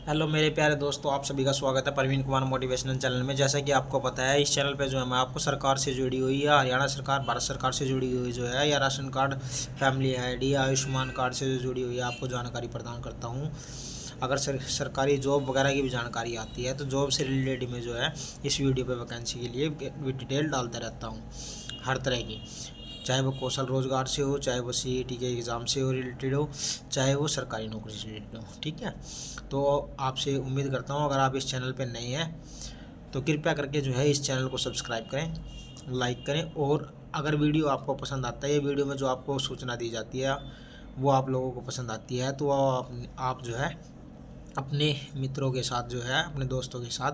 Hello मेरे प्यारे दोस्तों, आप सभी का स्वागत है परवीन कुमार मोटिवेशनल चैनल में। जैसा कि आपको पता है, इस चैनल पे जो है मैं आपको सरकार से जुड़ी हुई या हरियाणा सरकार भारत सरकार से जुड़ी हुई जो है या ration card, family ID, Ayushman card से जो जुड़ी हुई है आपको जानकारी प्रदान करता हूँ। अगर सरकारी जॉब वगैरह की भी जानकारी आती है तो जॉब से रिलेटेड में जो है इस वीडियो पे वैकेंसी के लिए डिटेल डालता रहता हूँ हर तरह की, चाहे वो कौशल रोजगार से हो, चाहे वो सीईटी के एग्ज़ाम से हो रिलेटेड हो, चाहे वो सरकारी नौकरी से रिलेटेड हो। ठीक है, तो आपसे उम्मीद करता हूँ अगर आप इस चैनल पर नए हैं तो कृपया करके जो है इस चैनल को सब्सक्राइब करें, लाइक करें, और अगर वीडियो आपको पसंद आता है, ये वीडियो में जो आपको सूचना दी जाती है वो आप लोगों को पसंद आती है, तो आप जो है अपने मित्रों के साथ जो है, अपने दोस्तों के साथ,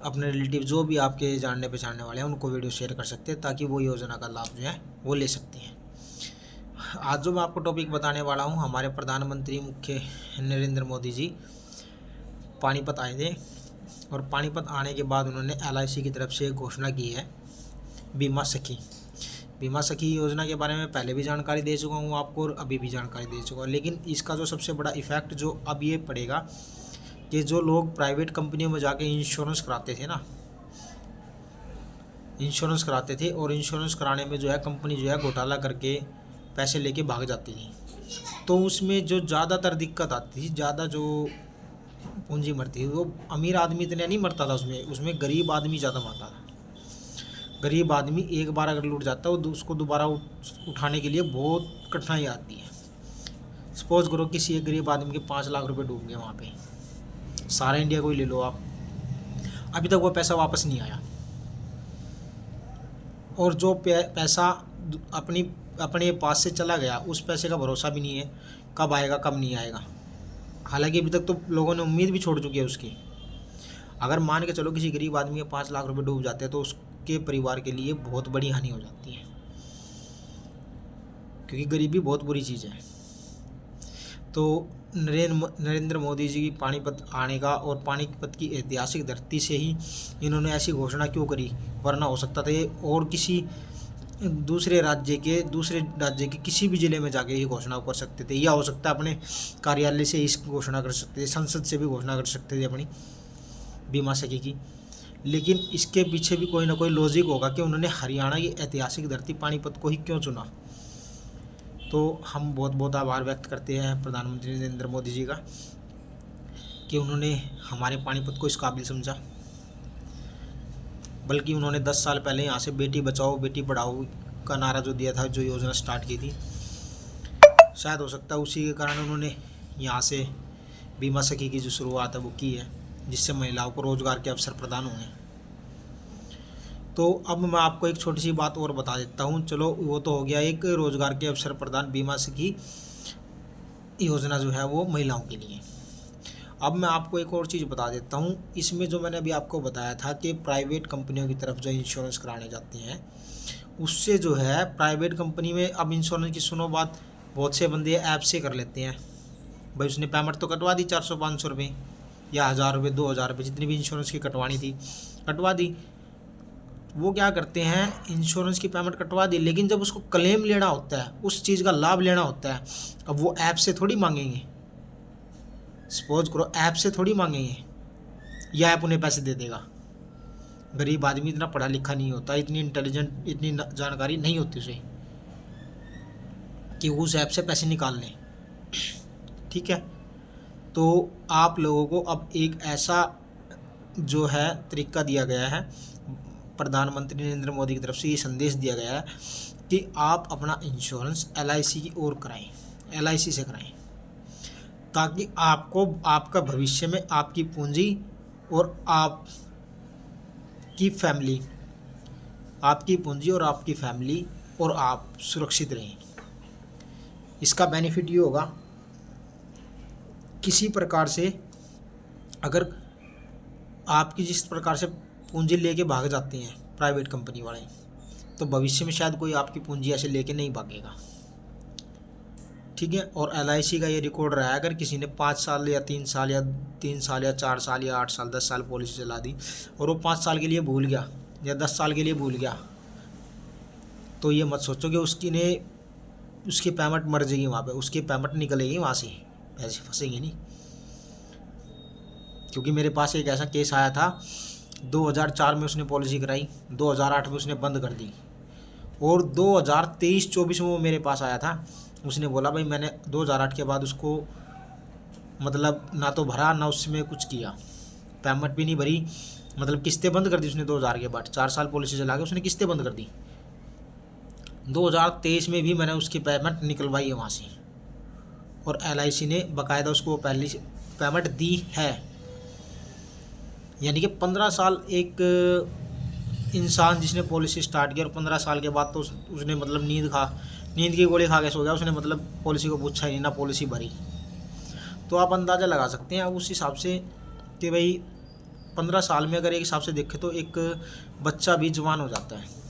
अपने रिलेटिव जो भी आपके जानने पहचानने वाले हैं उनको वीडियो शेयर कर सकते हैं ताकि वो योजना का लाभ जो है वो ले सकते हैं। आज जो मैं आपको टॉपिक बताने वाला हूँ, हमारे प्रधानमंत्री मुख्य नरेंद्र मोदी जी पानीपत आए थे और पानीपत आने के बाद उन्होंने एलआईसी की तरफ से एक घोषणा की है, बीमा सखी योजना के बारे में पहले भी जानकारी दे चुका हूँ आपको और अभी भी जानकारी दे चुका हूँ। लेकिन इसका जो सबसे बड़ा इफ़ेक्ट जो अब ये पड़ेगा कि जो लोग प्राइवेट कंपनियों में जाके इंश्योरेंस कराते थे और इंश्योरेंस कराने में जो है कंपनी जो है घोटाला करके पैसे लेके भाग जाती थी, तो उसमें जो ज़्यादातर दिक्कत आती थी, ज़्यादा जो पूंजी मरती थी, वो अमीर आदमी इतने नहीं मरता था, उसमें गरीब आदमी ज़्यादा मरता था। गरीब आदमी एक बार अगर लूट जाता है उसको दोबारा उठाने के लिए बहुत कठिनाई आती है। सपोज करो किसी एक गरीब आदमी के 5 लाख रुपए डूब गए वहाँ पे, सारा इंडिया को ही ले लो आप, अभी तक वो पैसा वापस नहीं आया, और जो पैसा अपने पास से चला गया उस पैसे का भरोसा भी नहीं है कब आएगा कब नहीं आएगा। हालांकि अभी तक तो लोगों ने उम्मीद भी छोड़ चुकी है उसकी। अगर मान के चलो किसी गरीब आदमी के 5 लाख रुपए डूब जाते हैं तो उसके परिवार के लिए बहुत बड़ी हानि हो जाती है, क्योंकि गरीबी बहुत बुरी चीज़ है। तो नरेंद्र मोदी जी की पानीपत आने का और पानीपत की ऐतिहासिक धरती से ही इन्होंने ऐसी घोषणा क्यों करी, वरना हो सकता था ये और किसी दूसरे राज्य के किसी भी ज़िले में जाके ये घोषणा कर सकते थे, या हो सकता है अपने कार्यालय से इस घोषणा कर सकते थे, संसद से भी घोषणा कर सकते थे अपनी बीमा सखी की। लेकिन इसके पीछे भी कोई ना कोई लॉजिक होगा कि उन्होंने हरियाणा की ऐतिहासिक धरती पानीपत को ही क्यों चुना। तो हम बहुत बहुत आभार व्यक्त करते हैं प्रधानमंत्री नरेंद्र मोदी जी का कि उन्होंने हमारे पानीपत को इस काबिल समझा। बल्कि उन्होंने 10 साल पहले यहाँ से बेटी बचाओ बेटी पढ़ाओ का नारा जो दिया था, जो योजना स्टार्ट की थी, शायद हो सकता है उसी के कारण उन्होंने यहाँ से बीमा सखी की जो शुरुआत है वो की है, जिससे महिलाओं को रोज़गार के अवसर प्रदान हुए। तो अब मैं आपको एक छोटी सी बात और बता देता हूँ। चलो वो तो हो गया एक रोज़गार के अवसर प्रदान बीमा सखी योजना जो है वो महिलाओं के लिए। अब मैं आपको एक और चीज़ बता देता हूँ, इसमें जो मैंने अभी आपको बताया था कि प्राइवेट कंपनियों की तरफ जो इंश्योरेंस कराने जाते हैं, उससे जो है प्राइवेट कंपनी में अब इंश्योरेंस की सुनो बात, बहुत से बंदे ऐप से कर लेते हैं। भाई उसने पेमेंट तो कटवा दी 400-500 रुपये या 1000 रुपये 2000 रुपये, जितनी भी इंश्योरेंस की कटवानी थी कटवा दी। वो क्या करते हैं, इंश्योरेंस की पेमेंट कटवा दी, लेकिन जब उसको क्लेम लेना होता है, उस चीज़ का लाभ लेना होता है, अब वो ऐप से थोड़ी मांगेंगे। सपोज करो ऐप से थोड़ी मांगेंगे, या ऐप उन्हें पैसे दे देगा। गरीब आदमी इतना पढ़ा लिखा नहीं होता, इतनी इंटेलिजेंट, इतनी जानकारी नहीं होती उसे कि उस ऐप से पैसे निकाल लें। ठीक है, तो आप लोगों को अब एक ऐसा जो है तरीका दिया गया है, प्रधानमंत्री नरेंद्र मोदी की तरफ से ये संदेश दिया गया है कि आप अपना इंश्योरेंस एलआईसी की ओर कराएं, एलआईसी से कराएं, ताकि आपको आपका भविष्य में आपकी पूंजी और आपकी फैमिली और आप सुरक्षित रहें। इसका बेनिफिट ये होगा, किसी प्रकार से अगर आपकी जिस प्रकार से पूंजी लेके भाग जाते हैं प्राइवेट कंपनी वाले, तो भविष्य में शायद कोई आपकी पूंजी ऐसे लेके नहीं भागेगा। ठीक है, और एलआईसी का ये रिकॉर्ड रहा है, अगर किसी ने 5 साल या 3 साल या 4 साल या 8 साल 10 साल पॉलिसी चला दी और वो 5 साल के लिए भूल गया या 10 साल के लिए भूल गया, तो ये मत सोचो कि उसकी पेमेंट मर जाएगी वहाँ पे, उसकी पेमेंट निकलेगी वहाँ से, पैसे फंसेंगे नहीं। क्योंकि मेरे पास एक ऐसा केस आया था, 2004 में उसने पॉलिसी कराई, 2008 में उसने बंद कर दी, और 2023-24 में वो मेरे पास आया था। उसने बोला भाई मैंने 2008 के बाद उसको मतलब ना तो भरा ना उसमें कुछ किया, पेमेंट भी नहीं भरी, मतलब किस्तें बंद कर दी उसने 2000 के बाद। 4 साल पॉलिसी चला के उसने किस्तें बंद कर दी। 2023 में भी मैंने उसकी पेमेंट निकलवाई है वहाँ से, और LIC ने बाकायदा उसको पहली पेमेंट दी है। यानी कि 15 साल एक इंसान जिसने पॉलिसी स्टार्ट किया और 15 साल के बाद तो उसने मतलब नींद की गोली खा के सो गया, उसने मतलब पॉलिसी को पूछा ही नहीं, ना पॉलिसी भरी। तो आप अंदाज़ा लगा सकते हैं उस हिसाब से कि भाई 15 साल में अगर एक हिसाब से देखें तो एक बच्चा भी जवान हो जाता है।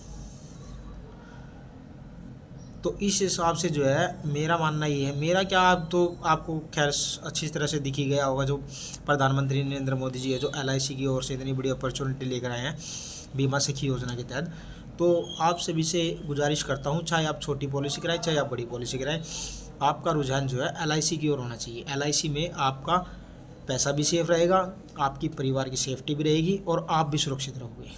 तो इस हिसाब से जो है मेरा मानना ये है, मेरा क्या, आप तो आपको खैर अच्छी तरह से दिख ही गया होगा, जो प्रधानमंत्री नरेंद्र मोदी जी है जो LIC की ओर से इतनी बड़ी अपॉर्चुनिटी लेकर आए हैं बीमा सखी योजना के तहत। तो आप सभी से गुजारिश करता हूँ, चाहे आप छोटी पॉलिसी कराएं चाहे आप बड़ी पॉलिसी कराएं, आपका रुझान जो है LIC की ओर होना चाहिए। LIC में आपका पैसा भी सेफ रहेगा, आपकी परिवार की सेफ्टी भी रहेगी और आप भी सुरक्षित रहोगे।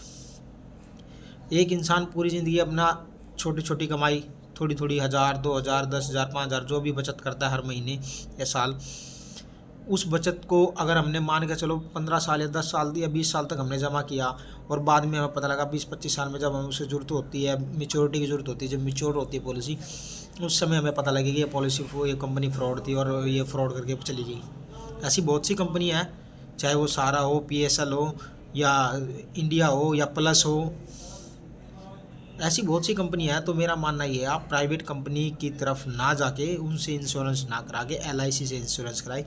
एक इंसान पूरी ज़िंदगी अपना छोटी छोटी कमाई, थोड़ी थोड़ी 1000, 2000, 10,000, 5,000 जो भी बचत करता है हर महीने या साल, उस बचत को अगर हमने मान के चलो 15 साल या 10 साल या 20 साल तक हमने जमा किया, और बाद में हमें पता लगा 20-25 साल में जब हमें उसे ज़रूरत होती है, मेच्योरिटी की ज़रूरत होती है, जब मेच्योर होती है पॉलिसी, उस समय हमें पता लगेगा ये पॉलिसी ये कंपनी फ्रॉड थी और ये फ्रॉड करके चली गई। ऐसी बहुत सी कंपनियाँ हैं, चाहे वो सारा हो, PSL हो, या इंडिया हो, या प्लस हो, ऐसी बहुत सी कंपनियाँ हैं। तो मेरा मानना ये है आप प्राइवेट कंपनी की तरफ ना जाके उनसे इंश्योरेंस ना करा के LIC से इंश्योरेंस कराए।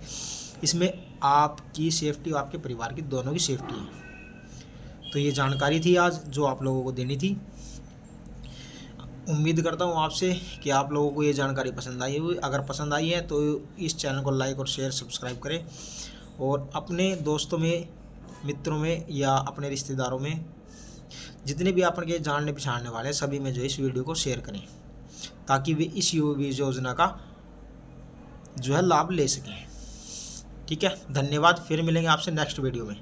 इसमें आपकी सेफ्टी और आपके परिवार की दोनों की सेफ्टी है। तो ये जानकारी थी आज जो आप लोगों को देनी थी। उम्मीद करता हूँ आपसे कि आप लोगों को ये जानकारी पसंद आई हुई। अगर पसंद आई है तो इस चैनल को लाइक और शेयर सब्सक्राइब करें, और अपने दोस्तों में, मित्रों में या अपने रिश्तेदारों में जितने भी आपके जानने पहचानने वाले हैं सभी में जो इस वीडियो को शेयर करें, ताकि वे इस योजना का जो है लाभ ले सकें। ठीक है, धन्यवाद। फिर मिलेंगे आपसे नेक्स्ट वीडियो में।